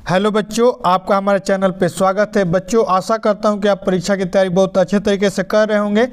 Hello बच्चों, आपका हमारे चैनल पे स्वागत है। बच्चों, आशा करता हूं कि आप परीक्षा की तैयारी बहुत अच्छे तरीके से कर रहे होंगे।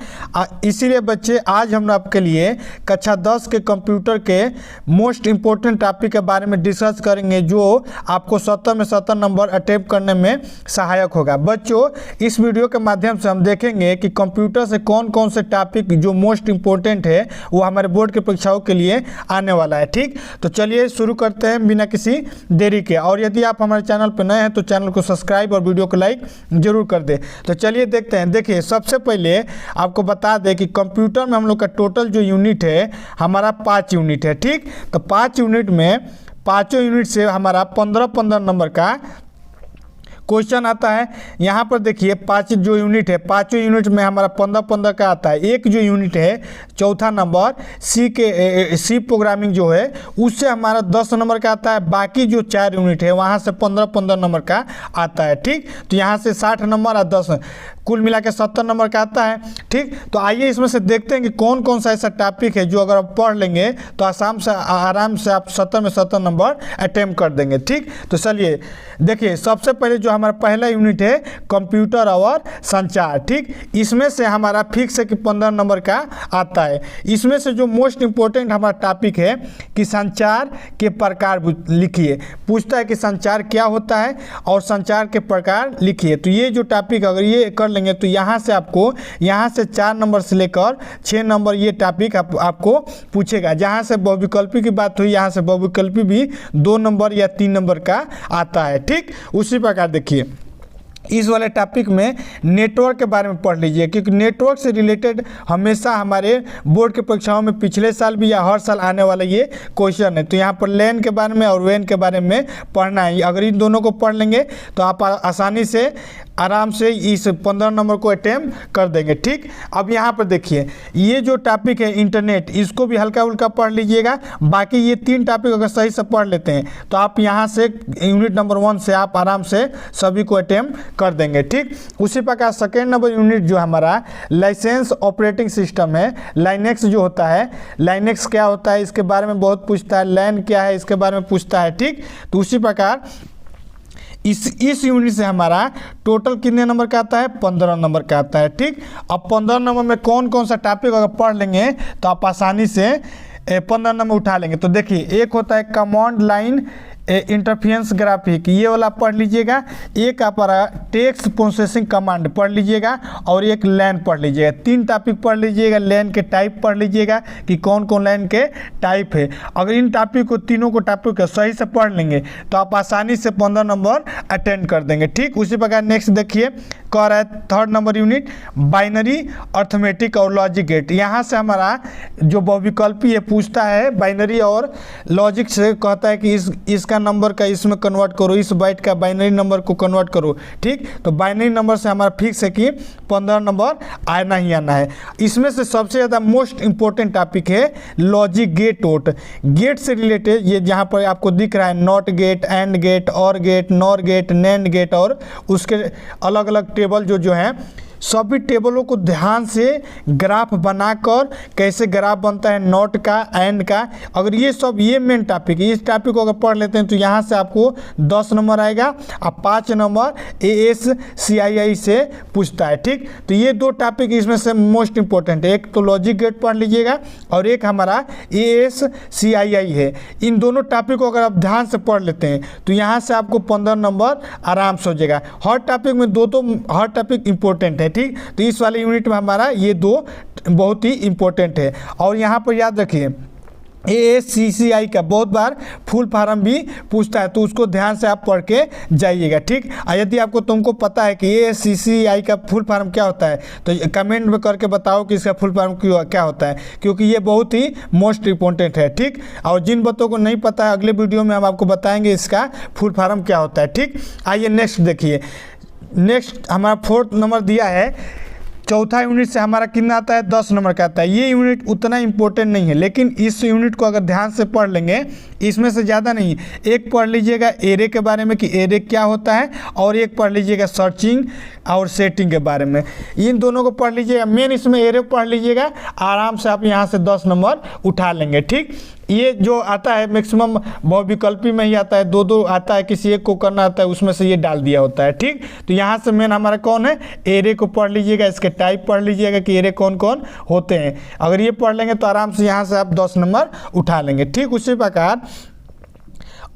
इसीलिए बच्चे आज हम आपके लिए कक्षा 10 के कंप्यूटर के मोस्ट इम्पोर्टेंट टॉपिक के बारे में डिस्कस करेंगे, जो आपको 70 में 70 नंबर अटेम्प्ट करने में सहायक होगा। बच्चों, इस वीडियो के माध्यम से हम देखेंगे कि कंप्यूटर से कौन कौन से टॉपिक जो मोस्ट इम्पोर्टेंट है वो हमारे बोर्ड की परीक्षाओं के लिए आने वाला है। ठीक, तो चलिए शुरू करते हैं बिना किसी देरी के। और यदि आप हमारे चैनल पर नए हैं तो चैनल को सब्सक्राइब और वीडियो को लाइक जरूर कर दें। तो चलिए देखते हैं। देखिए, सबसे पहले आपको बता दें कि कंप्यूटर में हम लोग का टोटल जो यूनिट है हमारा 5 यूनिट है। ठीक, तो 5 यूनिट में पाँचों यूनिट से हमारा 15-15 नंबर का क्वेश्चन आता है। यहाँ पर देखिए 5 जो यूनिट है, पाँचों यूनिट में हमारा 15-15 का आता है। एक जो यूनिट है चौथा नंबर सी प्रोग्रामिंग जो है उससे हमारा 10 नंबर का आता है। बाकी जो 4 यूनिट है वहाँ से 15-15 नंबर का आता है। ठीक, तो यहाँ से 60 नंबर और 10 कुल मिला के 70 नंबर का आता है। ठीक, तो आइए इसमें से देखते हैं कि कौन कौन सा ऐसा टॉपिक है जो अगर आप पढ़ लेंगे तो आराम से आप 70 में 70 नंबर अटेम्प्ट कर देंगे। ठीक, तो चलिए देखिए, सबसे पहले जो हमारा पहला यूनिट है कंप्यूटर और संचार। ठीक, इसमें से हमारा फिक्स है कि 15 नंबर का आता है। इसमें से जो मोस्ट इम्पोर्टेंट हमारा टॉपिक है कि संचार के प्रकार लिखिए। पूछता है कि संचार क्या होता है और संचार के प्रकार लिखिए। तो ये जो टॉपिक अगर ये कर लेंगे तो यहाँ से आपको यहाँ से 4 नंबर से लेकर 6 नंबर ये टॉपिक आपको पूछेगा। जहाँ से बहुविकल्पी की बात हुई, यहाँ से बहुविकल्पी भी 2 नंबर या 3 नंबर का आता है। ठीक, उसी प्रकार देखिए इस वाले टॉपिक में नेटवर्क के बारे में पढ़ लीजिए, क्योंकि नेटवर्क से रिलेटेड हमेशा हमारे बोर्ड की परीक्षाओं में पिछले साल भी या हर साल आने वाला ये क्वेश्चन है। तो यहाँ पर लैन के बारे में और वैन के बारे में पढ़ना है। अगर इन दोनों को पढ़ लेंगे तो आप आसानी से आराम से इस 15 नंबर को अटेम्प्ट कर देंगे। ठीक, अब यहाँ पर देखिए ये जो टॉपिक है इंटरनेट, इसको भी हल्का उल्का पढ़ लीजिएगा। बाकी ये 3 टॉपिक अगर सही से पढ़ लेते हैं तो आप यहाँ से यूनिट नंबर 1 से आप आराम से सभी को अटेम्प्ट कर देंगे। ठीक, उसी प्रकार सेकेंड नंबर यूनिट जो हमारा लाइसेंस ऑपरेटिंग सिस्टम है, लाइनेक्स जो होता है, लाइनेक्स क्या होता है इसके बारे में बहुत पूछता है। लैन क्या है इसके बारे में पूछता है। ठीक, तो उसी प्रकार इस यूनिट से हमारा टोटल कितने नंबर का आता है? 15 नंबर का आता है। ठीक, अब 15 नंबर में कौन कौन सा टॉपिक अगर पढ़ लेंगे तो आप आसानी से 15 नंबर उठा लेंगे। तो देखिए एक होता है कमांड लाइन इंटरफेरेंस ग्राफिक, ये वाला पढ़ लीजिएगा। एक आपका टेक्स्ट प्रोसेसिंग कमांड पढ़ लीजिएगा और एक लैन पढ़ लीजिएगा। 3 टॉपिक पढ़ लीजिएगा। लैन के टाइप पढ़ लीजिएगा कि कौन कौन लैन के टाइप है। अगर इन टॉपिक को तीनों को टॉपिक को सही से पढ़ लेंगे तो आप आसानी से 15 नंबर अटेंड कर देंगे। ठीक, उसी प्रकार नेक्स्ट देखिए कह रहा है 3rd number unit binary arithmetic और लॉजिक गेट। यहाँ से हमारा जो बहुविकल्पी है पूछता है बाइनरी और लॉजिक से, कहता है कि इसका नंबर का इसमें कन्वर्ट करो, इस बाइट का बाइनरी नंबर को कन्वर्ट करो। ठीक, तो बाइनरी नंबर से हमारा फिक्स है कि 15 नंबर आना ही आना है। इसमें से सबसे ज़्यादा मोस्ट इंपॉर्टेंट टॉपिक है लॉजिक गेट वोट। गेट से रिलेटेड ये जहाँ पर आपको दिख रहा है not gate, and gate, or gate, nor gate, nand gate और उसके अलग अलग टेबल जो हैं, सभी टेबलों को ध्यान से ग्राफ बनाकर कैसे ग्राफ बनता है नॉट का, एंड का, अगर ये सब ये मेन टॉपिक है। इस टॉपिक को अगर पढ़ लेते हैं तो यहाँ से आपको 10 नंबर आएगा और 5 नंबर ASCII से पूछता है। ठीक, तो ये 2 टॉपिक इसमें से मोस्ट इंपॉर्टेंट है। एक तो लॉजिक गेट पढ़ लीजिएगा और एक हमारा ASCII है। इन दोनों टॉपिक को अगर आप ध्यान से पढ़ लेते हैं तो यहाँ से आपको 15 नंबर आराम से हो जाएगा। हर टॉपिक में हर टॉपिक इंपॉर्टेंट है। ठीक, तो इस वाले यूनिट में हमारा ये 2 बहुत ही इंपॉर्टेंट है। और यहाँ पर याद रखिए ASCII का बहुत बार फुल फॉर्म भी पूछता है, तो उसको ध्यान से आप पढ़ के जाइएगा। ठीक, यदि तुमको पता है कि ASCII का फुल फॉर्म क्या होता है तो कमेंट में करके बताओ कि इसका फुल फॉर्म क्या होता है, क्योंकि ये बहुत ही मोस्ट इंपॉर्टेंट है। ठीक, और जिन बच्चों को नहीं पता है अगले वीडियो में हम आपको बताएंगे इसका फुल फॉर्म क्या होता है। ठीक, आइए नेक्स्ट देखिए। नेक्स्ट हमारा 4th नंबर दिया है। चौथा यूनिट से हमारा कितना आता है? 10 नंबर का आता है। ये यूनिट उतना इंपॉर्टेंट नहीं है, लेकिन इस यूनिट को अगर ध्यान से पढ़ लेंगे, इसमें से ज़्यादा नहीं, एक पढ़ लीजिएगा एरे के बारे में कि एरे क्या होता है, और एक पढ़ लीजिएगा सर्चिंग और सेटिंग के बारे में। इन दोनों को पढ़ लीजिएगा। मेन इसमें एरे पढ़ लीजिएगा, आराम से आप यहाँ से 10 नंबर उठा लेंगे। ठीक, ये जो आता है मैक्सिमम बहुविकल्पी में ही आता है, दो दो आता है, किसी एक को करना आता है, उसमें से ये डाल दिया होता है। ठीक, तो यहाँ से मेन हमारा कौन है, एरे को पढ़ लीजिएगा, इसके टाइप पढ़ लीजिएगा कि एरे कौन कौन होते हैं। अगर ये पढ़ लेंगे तो आराम से यहाँ से आप 10 नंबर उठा लेंगे। ठीक, उसी प्रकार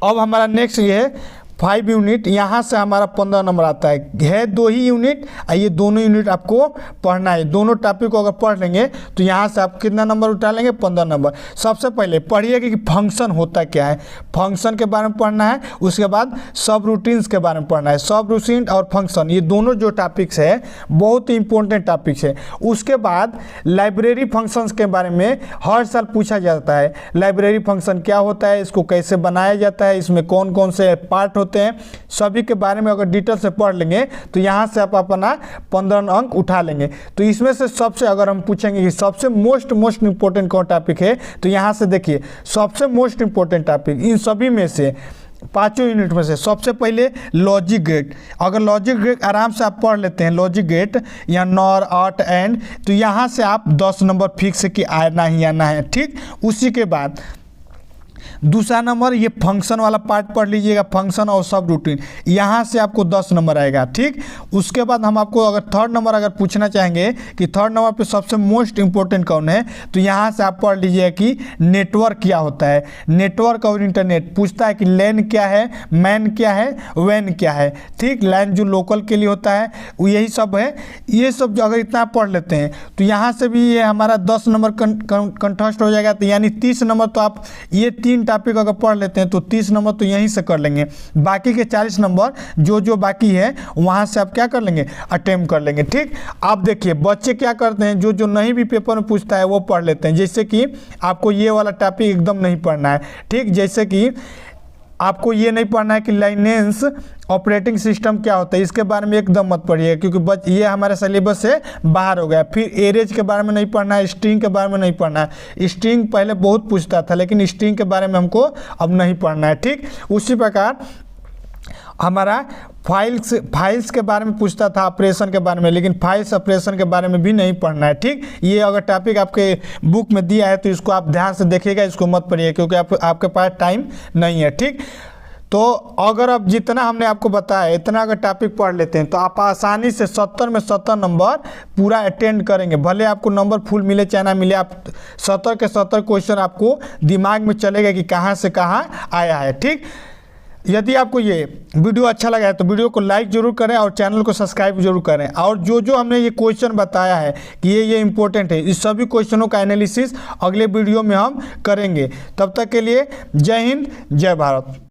अब हमारा नेक्स्ट ये है 5 यूनिट, यहाँ से हमारा 15 नंबर आता है 2 ही यूनिट, ये दोनों यूनिट आपको पढ़ना है। दोनों टॉपिक को अगर पढ़ लेंगे तो यहाँ से आप कितना नंबर उठा लेंगे, 15 नंबर। सबसे पहले पढ़िएगा कि फंक्शन होता क्या है, फंक्शन के बारे में पढ़ना है। उसके बाद सब रूटीन्स के बारे में पढ़ना है। सब रूटीन और फंक्शन ये दोनों जो टॉपिक्स है बहुत ही इंपॉर्टेंट टॉपिक्स है। उसके बाद लाइब्रेरी फंक्शंस के बारे में हर साल पूछा जाता है, लाइब्रेरी फंक्शन क्या होता है, इसको कैसे बनाया जाता है, इसमें कौन कौन से पार्ट होते हैं, सभी के बारे में अगर डिटेल से पढ़ लेंगे तो यहाँ से आप अपना 15 अंक उठा लेंगे। तो इसमें से सबसे अगर हम पूछेंगे कि सबसे मोस्ट इंपॉर्टेंट कौन टॉपिक है, तो यहाँ से देखिए सबसे मोस्ट इंपॉर्टेंट टॉपिक इन सभी में से 5 यूनिट में से सबसे पहले लॉजिक गेट। अगर लॉजिक गेट आराम से आप पढ़ लेते हैं, लॉजिक गेट या नॉर आर्ट एंड, तो यहाँ से आप 10 नंबर फिक्स कि आना ही आना है। ठीक, उसी के बाद दूसरा नंबर ये फंक्शन वाला पार्ट पढ़ लीजिएगा, फंक्शन और सब रूटीन, यहाँ से आपको 10 नंबर आएगा। ठीक, उसके बाद हम आपको अगर थर्ड नंबर अगर पूछना चाहेंगे कि थर्ड नंबर पे सबसे मोस्ट इंपॉर्टेंट कौन है, तो यहाँ से आप पढ़ लीजिए कि नेटवर्क क्या होता है। नेटवर्क और इंटरनेट पूछता है कि लैन क्या है, मैन क्या है, वैन क्या है। ठीक, लैन जो लोकल के लिए होता है वो यही सब है। ये सब जो अगर इतना पढ़ लेते हैं तो यहाँ से भी ये हमारा 10 नंबर कंठस्थ हो जाएगा। तो यानी 30 नंबर तो आप ये 3 टॉपिक अगर पढ़ लेते हैं तो 30 नंबर तो यहीं से कर लेंगे। बाकी के 40 नंबर जो बाकी है वहां से आप क्या कर लेंगे, अटेम्प्ट कर लेंगे। ठीक, आप देखिए बच्चे क्या करते हैं, जो नहीं भी पेपर में पूछता है वो पढ़ लेते हैं। जैसे कि आपको ये वाला टॉपिक एकदम नहीं पढ़ना है। ठीक, जैसे कि आपको ये नहीं पढ़ना है कि लाइनेंस ऑपरेटिंग सिस्टम क्या होता है, इसके बारे में एकदम मत पढ़िए, क्योंकि ये हमारे सिलेबस से बाहर हो गया। फिर एरेज के बारे में नहीं पढ़ना है, स्ट्रिंग के बारे में नहीं पढ़ना है। स्ट्रिंग पहले बहुत पूछता था, लेकिन स्ट्रिंग के बारे में हमको अब नहीं पढ़ना है। ठीक, उसी प्रकार हमारा फाइल्स के बारे में पूछता था, ऑपरेशन के बारे में, लेकिन फाइल्स ऑपरेशन के बारे में भी नहीं पढ़ना है। ठीक, ये अगर टॉपिक आपके बुक में दिया है तो इसको आप ध्यान से देखिएगा, इसको मत पढ़िए क्योंकि आपके पास टाइम नहीं है। ठीक, तो अगर अब जितना हमने आपको बताया इतना अगर टॉपिक पढ़ लेते हैं तो आप आसानी से 70 में 70 नंबर पूरा अटेंड करेंगे। भले आपको नंबर फुल मिले चाहे ना मिले, आप 70 के 70 क्वेश्चन आपको दिमाग में चलेगा कि कहाँ से कहाँ आया है। ठीक, यदि आपको ये वीडियो अच्छा लगा है तो वीडियो को लाइक जरूर करें और चैनल को सब्सक्राइब जरूर करें। और जो हमने ये क्वेश्चन बताया है कि ये इंपॉर्टेंट है, इस सभी क्वेश्चनों का एनालिसिस अगले वीडियो में हम करेंगे। तब तक के लिए जय हिंद, जय भारत।